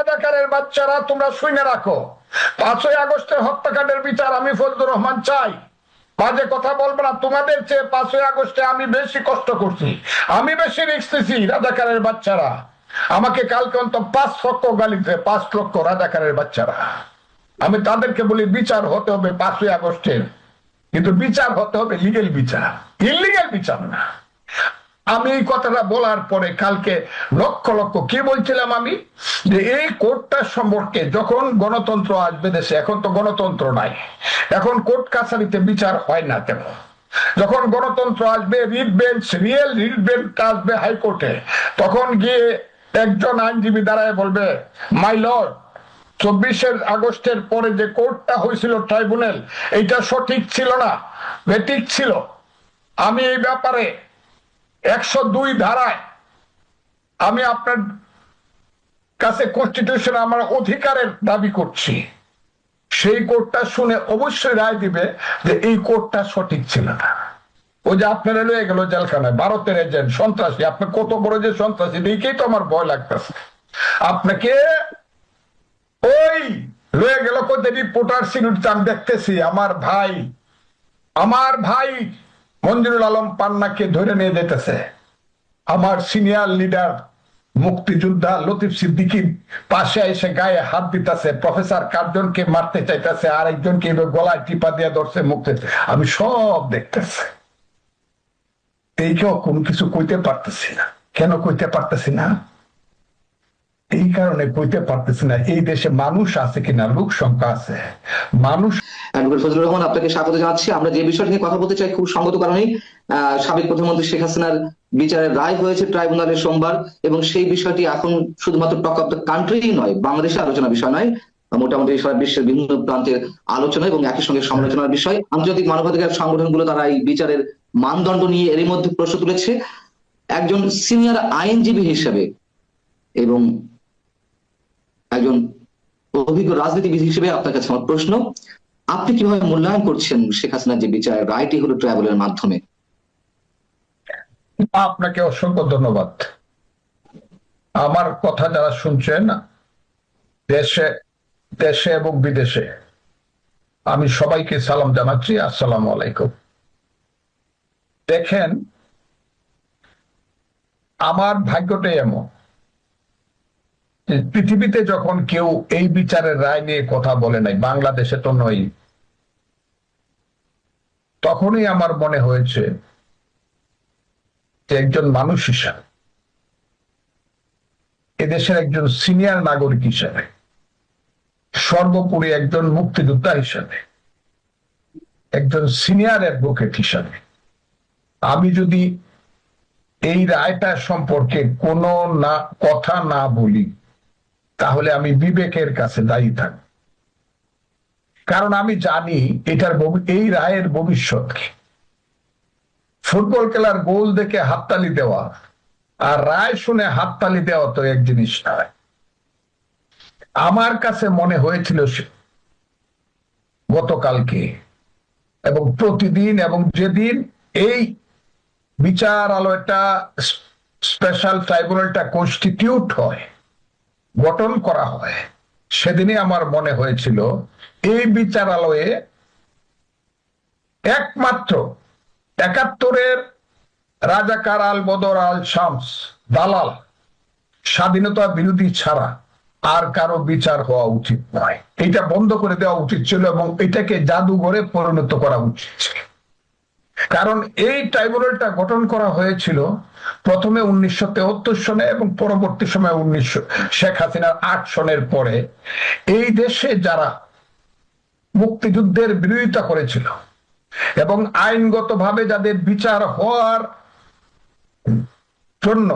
রাজাকারের বাচ্চারা, তোমরা শুনে রাখো, 5ই আগস্টের হত্যাকাণ্ডের বিচার আমি ফজলুর রহমান চাই। বাজে কথা বলবে না। তোমাদের চেয়ে 5ই আগস্টে আমি বেশি কষ্ট করছি, আমি বেশি রিস্ক নিছি। রাজাকারের বাচ্চারা আমাকে কালকে অন্তত 5 লক্ষ গালিতে, 5 লক্ষ রাজাকারের বাচ্চারা। আমি তাদেরকে বলি বিচার হতে হবে 5ই আগস্টের, কিন্তু বিচার হতে হবে লিগেল বিচার, ইলিগেল বিচার না। আমি এই কথাটা বলার পরে কালকে লক্ষ লক্ষ, কি বলছিলাম আমি, যে এই কোর্টটা সম্পর্কে যখন গণতন্ত্র আসবে দেশে, এখন তো গণতন্ত্র নাই, এখন কোর্ট কাছারিতে বিচার হয় না তেমন। যখন গণতন্ত্র আসবে, writ bench, real writ bench আসবে হাইকোর্টে, তখন গিয়ে একজন আইনজীবী দাঁড়ায় বলবে, মাই লর্ড, 24 আগস্টের পরে যে কোর্টটা হয়েছিল ট্রাইব্যুনাল, এইটা সঠিক ছিল না, বেঠিক ছিল। আমি এই ব্যাপারে 102 ধারায় আমি আপনার কাছে কনস্টিটিউশন আমার অধিকারের দাবি করছি। সেই কোর্টটা শুনে অবশ্যই রায় দিবে যে এই কোর্টটা সঠিক ছিল না। ওই যে আপনারা লয়ে গেল জেলখানায়, ভারতের এজেন্ট, সন্ত্রাসী। আপনি কত বড় যে সন্ত্রাসী, দেখেই তো আমার ভয় লাগতেছে। আপনাকে ওই লয়ে গেল কোথায় রিপোর্টার সিকিউরিটি, আমি দেখতেছি আমার ভাই মঞ্জুরুল আলম পান্নাকে ধরে নিয়ে যেতেছে। আমার সিনিয়র লিডার মুক্তিযোদ্ধা লতিফ সিদ্দিকীর পাশে এসে গায়ে হাত দিতেছে, প্রফেসর কার্জনকে মারতে চাইতেছে, আর একজনকে গলায় টিপা দিয়ে ধরছে মুক্তি। আমি সব দেখতেছি, এই কেউ কোন কিছু কইতে পারতেছি না। কেন কইতে পারতেছি না? এই কারণে কইতে পারতেছি না, এই দেশে মানুষ আছে কিনা, লোক সংখ্যা আছে, মানুষ। ফজলুর রহমান, আপনাকে স্বাগত জানাচ্ছি। আমরা যে বিষয় নিয়ে কথা বলতে চাই খুব সঙ্গত কারণেই, সাবেক প্রধানমন্ত্রী শেখ হাসিনার বিচারের রায় হয়েছে ট্রাইব্যুনালে সোমবার, এবং সেই বিষয়টি এখন শুধুমাত্র টক অফ দ্য কান্ট্রি নয়, বাংলাদেশে আলোচনা বিষয় নয়, মোটামুটি সারা বিশ্বের বিভিন্ন প্রান্তের আলোচনা এবং একই সঙ্গে সমালোচনার বিষয়। আন্তর্জাতিক মানবাধিকার সংগঠনগুলো তারা এই বিচারের মানদণ্ড নিয়ে এরই মধ্যে প্রশ্ন তুলেছে। একজন সিনিয়র আইনজীবী হিসেবে এবং একজন অভিজ্ঞ রাজনীতিবিদ হিসেবে আপনার কাছে আমার প্রশ্ন, আপনি কিভাবে মূল্যায়ন করছেন শেখ হাসিনার যে বিচারের রায়টি হলো ট্রাইব্যুনালের মাধ্যমে? আপনাকে অসংখ্য ধন্যবাদ। আমার কথা যারা শুনছেন দেশে দেশে এবং বিদেশে, আমি সবাইকে সালাম জানাচ্ছি, আসসালামু আলাইকুম। দেখেন, আমার ভাগ্যটাই এমন, পৃথিবীতে যখন কেউ এই বিচারের রায় নিয়ে কথা বলে নাই, বাংলাদেশে তো নয়, তখনই আমার মনে হয়েছে যে একজন মানুষ হিসাবে, এদেশের একজন সিনিয়র নাগরিক হিসাবে, সর্বোপরি একজন মুক্তিযোদ্ধা হিসাবে, একজন সিনিয়র অ্যাডভোকেট হিসাবে, আমি যদি এই রায়টা সম্পর্কে কোনো কথা না বলি, তাহলে আমি বিবেকের কাছে দায়ী থাকি। কারণ আমি জানি এই রায়ের ভবিষ্যৎ কি। ফুটবল খেলার গোল দেখে হাততালি দেওয়া আর রায় শুনে হাততালি দেওয়া তো এক জিনিস নয়। আমার কাছে মনে হয়েছিল গতকালকে এবং প্রতিদিন, এবং যেদিন এই বিচারালয়টা, স্পেশাল ট্রাইব্যুনালটা কনস্টিটিউট হয়, গঠন করা হয়, সেদিনই আমার মনে হয়েছিল এই বিচারালয়ে একমাত্র 71-এর রাজাকার আল বদর আল শামস দালাল স্বাধীনতা বিরোধী ছাড়া আর কারো বিচার হওয়া উচিত নয়। এটা বন্ধ করে দেওয়া উচিত ছিল এবং এটাকে জাদুঘরে পরিণত করা উচিত ছিল। কারণ এই ট্রাইব্যুনালটা গঠন করা হয়েছিল প্রথমে 1973 সনে এবং পরবর্তী সময় শেখ হাসিনার 8 সনের পরে এই দেশে যারা মুক্তিযুদ্ধের বিরোধিতা করেছিল এবং আইনগতভাবে যাদের বিচার হওয়ার জন্য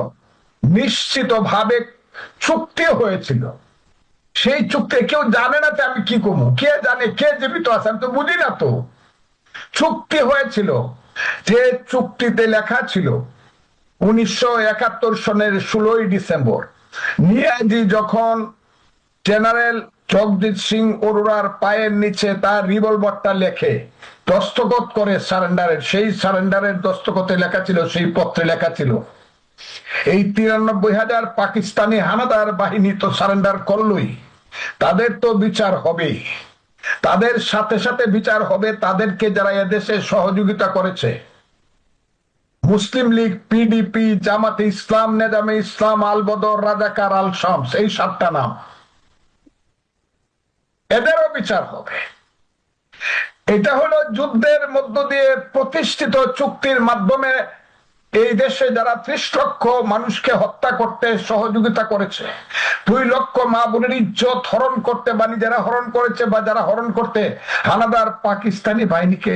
নিশ্চিতভাবে চুক্তি হয়েছিল, সেই চুক্তি কেউ জানে না। আমি কি করবো, কে জানে, কে জীবিত আছে, আমি তো বুঝি না। তো চুক্তি হয়েছিল, যে চুক্তিতে লেখা ছিল 1971 সনের 16ই ডিসেম্বর নিয়াজি যখন জেনারেল জগজিৎ সিং অরোরার পায়ের নিচে তার রিভলভারটা লেখে দস্তখত করে সারেন্ডারের, সেই সারেন্ডারের দস্তখতে লেখা ছিল, সেই পত্রে লেখা ছিল এই 93,000 পাকিস্তানি হানাদার বাহিনী তো সারেন্ডার করলই, তাদের তো বিচার হবেই। তাদের সাথে সাথে বিচার হবে তাদেরকে যারা এদেশে সহযোগিতা করেছে, মুসলিম লীগ, পিডিপি, জামাতে ইসলাম, নেজামে ইসলাম, আল বদর, রাজাকার, আল শামস, এই 7টা নাম, এদেরও বিচার হবে। এটা হলো যুদ্ধের মধ্য দিয়ে প্রতিষ্ঠিত চুক্তির মাধ্যমে এই দেশে যারা 30 লক্ষ মানুষকে হত্যা করতে সহযোগিতা করেছে, 2 লক্ষ মা বোনের ইজ্জত হরণ করতে বা নিজেরা হরণ করেছে, বা যারা হরণ করতে হানাদার পাকিস্তানি বাহিনীকে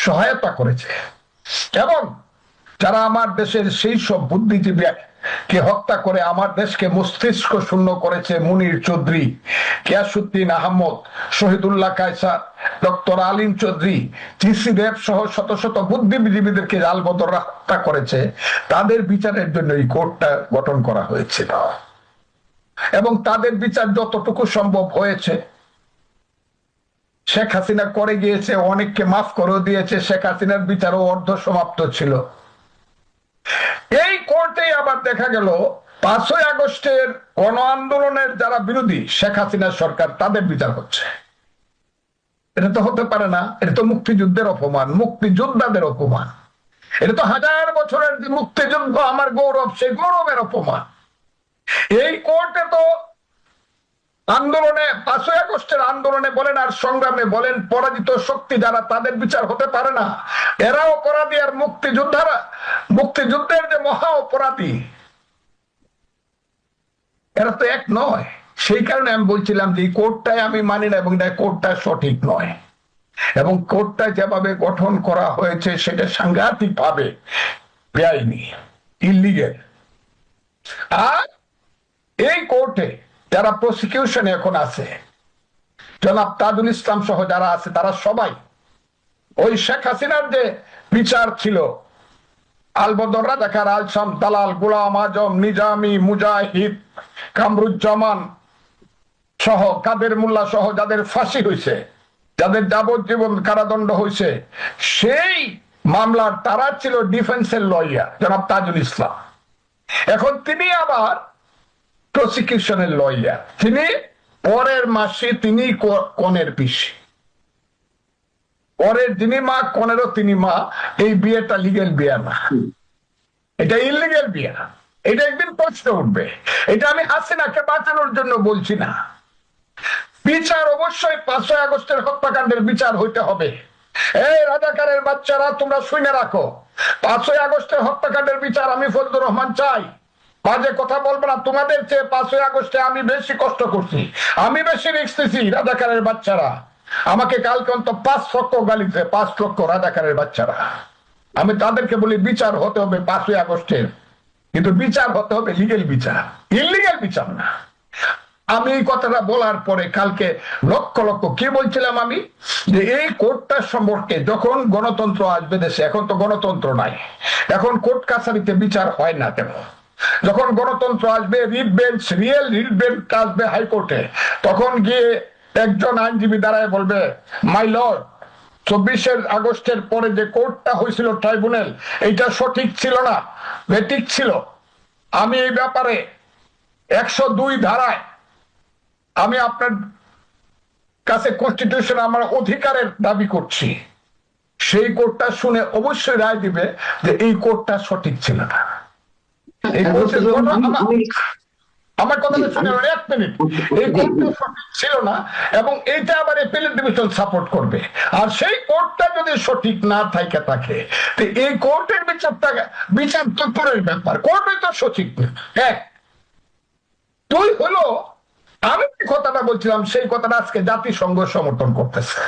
সহায়তা করেছে, এবং যারা আমার দেশের সেই সব বুদ্ধিজীবী কে হত্যা করে আমার দেশকে মস্তিষ্ক শূন্য করেছে, মুনির চৌধুরী, গিয়াসউদ্দিন আহমদ, শহীদুল্লাহ কায়সার, ডক্টর আলিম চৌধুরী, টিসি দেব সহ শত শত বুদ্ধিজীবীদেরকে আলবদররা হত্যা করেছে, তাদের বিচারের জন্য এই কোর্টটা গঠন করা হয়েছিল। এবং তাদের বিচার যতটুকু সম্ভব হয়েছে, শেখ হাসিনা করে গিয়েছে, অনেককে মাফ করে দিয়েছে, শেখ হাসিনার বিচারও অর্ধ সমাপ্ত ছিল। এই কোর্টে আবার দেখা গেল 5ই আগস্টের গণ আন্দোলনের যারা বিরোধী শেখ হাসিনা সরকার, তাদের বিচার হচ্ছে। এটা তো হতে পারে না, এটা তো মুক্তিযুদ্ধের অপমান, মুক্তিযোদ্ধাদের অপমান, এটা তো 1000 বছরের মুক্তিযুদ্ধ আমার গৌরব, সেই গৌরবের অপমান। এই কোর্টে তো আন্দোলনে, 5ই আগস্টের আন্দোলনে বলেন আর সংগ্রামে বলেন, পরাজিত শক্তি যারা, তাদের বিচার হতে পারে না। এরা অপরাধী, আর মুক্তিযোদ্ধারা, মুক্তিযুদ্ধের যে মহা অপরাধী, এরা তো এক নয়। সেই কারণে আমি বলছিলাম যে এই কোর্টটাই আমি মানি না, এবং কোর্টটা সঠিক নয়, এবং কোর্টটা যেভাবে গঠন করা হয়েছে সেটা সাংঘাতিক ভাবে বেআইনি, ইলিগেল। আর এই কোর্টে যারা প্রসিকিউশনে এখন আছে, জনাব তাজুল ইসলাম সহ যারা আছে, তারা সবাই ওই শেখ হাসিনার যে বিচার ছিল, আলবদর, রাজাকার, আল শামস, দালাল, গোলাম আজম, নিজামী, মুজাহিদ, কামরুজ্জামান সহ, কাদের মোল্লা সহ যাদের ফাঁসি হয়েছে, যাদের যাবজ্জীবন কারাদণ্ড হয়েছে, সেই মামলার তারা ছিল ডিফেন্সের লয়ার জনাব তাজুল ইসলাম। এখন তিনি আবার প্রসিকিউশনের লয়ার, তিনি পরের মাসে তিনি কনের পিসি, পরের যিনি মা, কনেরও তিনি মা। এই বিয়েটা লিগেল বিয়ে না, এটা ইলিগেল বিয়ে। এটা একদিন প্রশ্ন উঠবে। এটা আমি হাসিনাকে বাঁচানোর জন্য বলছি না। বিচার অবশ্যই 5ই আগস্টের হত্যাকাণ্ডের বিচার হইতে হবে। এই রাজাকারের বাচ্চারা, তোমরা শুনে রাখো, 5ই আগস্টের হত্যাকাণ্ডের বিচার আমি ফজলুর রহমান চাই। বাজে কথা বলবো না, তোমাদের চেয়ে 5ই আগস্টে আমি বেশি কষ্ট করছি, আমি বেশি রিস্ক নিছি। রাজাকারের বাচ্চারা আমাকে কালকে অন্তত 5 লক্ষ গালিছে, 5 লক্ষ রাজাকারের বাচ্চারা। আমি তাদেরকে বলি বিচার হতে হবে 5ই আগস্টের, কিন্তু বিচার হতে হবে লিগেল বিচার, ইলিগেল বিচার না। আমি এই কথাটা বলার পরে কালকে লক্ষ লক্ষ, কি বলছিলাম আমি, যে এই কোর্টটা সম্পর্কে যখন গণতন্ত্র আসবে দেশে, এখন তো গণতন্ত্র নাই, এখন কোর্ট কাছারিতে বিচার হয় না কেন। যখন গণতন্ত্র আসবে, writ bench, real writ bench আসবে হাইকোর্টে, তখন গিয়ে একজন আইনজীবী দাঁড়ায় বলবে, মাই লর্ড, 24 আগস্টের পরে যে কোর্টটা হয়েছিল ট্রাইব্যুনাল, এইটা সঠিক ছিল না, বেঠিক ছিল। আমি এই ব্যাপারে 102 ধারায় আমি আপনার কাছে কনস্টিটিউশন আমার অধিকারের দাবি করছি। সেই কোর্টটা শুনে অবশ্যই রায় দিবে যে এই কোর্টটা সঠিক ছিল না। এই কোর্টের আমার কথাটা শুনে 1 মিনিট, এই কোর্টটা সঠিক ছিল না, এবং এইটা আবার অ্যাপিলেট ডিভিশন সাপোর্ট করবে। আর সেই কোর্টটা যদি সঠিক না থাকে, তো এই কোর্টের বিচার তো পরের ব্যাপার, কোর্টই তো সঠিক না। 1, 2 হলো, আমি যে কথাটা বলছিলাম সেই কথাটা আজকে জাতিসংঘ সমর্থন করতেছে।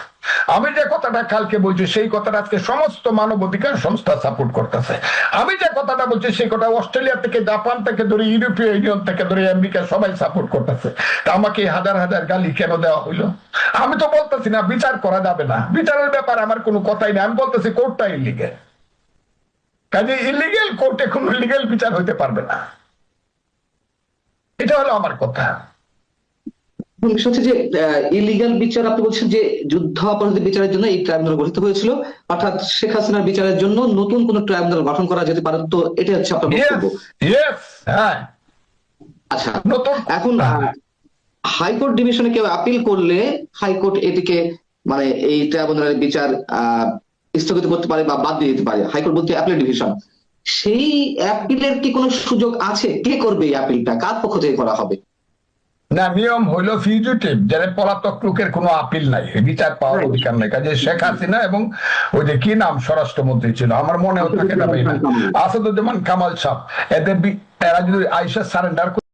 আমি যে কথাটা কালকে বলছি সেই কথাটা আজকে সমস্ত মানবাধিকার সংস্থা সাপোর্ট করতেছে। আমি যে কথাটা বলছি সেই কথা অস্ট্রেলিয়া থেকে, জাপান থেকে ধরে, ইউরোপীয় ইউনিয়ন থেকে ধরে, আমেরিকা সবাই সাপোর্ট করতেছে। তা আমাকে হাজার হাজার গালি কেন দেওয়া হইলো? আমি তো বলতেছি না বিচার করা যাবে না, বিচারের ব্যাপারে আমার কোনো কথাই নেই। আমি বলতেছি কোর্টটা ইলিগেল, কাজে ইলিগেল কোর্টে কোনো লিগেল বিচার হইতে পারবে না। এটা হলো আমার কথা। বিষয় হচ্ছে যে ইলিগাল বিচার, আপনি বলছেন যে যুদ্ধাপরাধী বিচারের জন্য এই ট্রাইব্যুনাল গঠিত হয়েছিল, অর্থাৎ শেখ হাসিনার বিচারের জন্য নতুন কোন ট্রাইব্যুনাল গঠন করা যেতে পারে, তো এটা হচ্ছে আপনার বক্তব্য? ইয়েস, হ্যাঁ, আচ্ছা, নতুন। এখন হাইকোর্ট ডিভিশনে কেউ আপিল করলে হাইকোর্ট এটিকে মানে এই ট্রাইব্যুনালের বিচার স্থগিত করতে পারে বা বাদ দিয়ে দিতে পারে। হাইকোর্ট বলতে অ্যাপিল ডিভিশন, সেই অ্যাপিলের কি কোনো সুযোগ আছে? কে করবে এই অ্যাপিলটা, কার পক্ষ থেকে করা হবে? না, নিয়ম হইল ফিউজিটিভ, যারা পলাতক লোকের কোনো আপিল নাই, বিচার পাওয়ার Right. অধিকার নাই। কাজে শেখ হাসিনা এবং ওই যে কি নাম স্বরাষ্ট্রমন্ত্রী ছিল, আমার মনেও থাকে না ভাই, না, আসাদুজ্জামান কামাল সাহেব, এরা যদি আইসা সারেন্ডার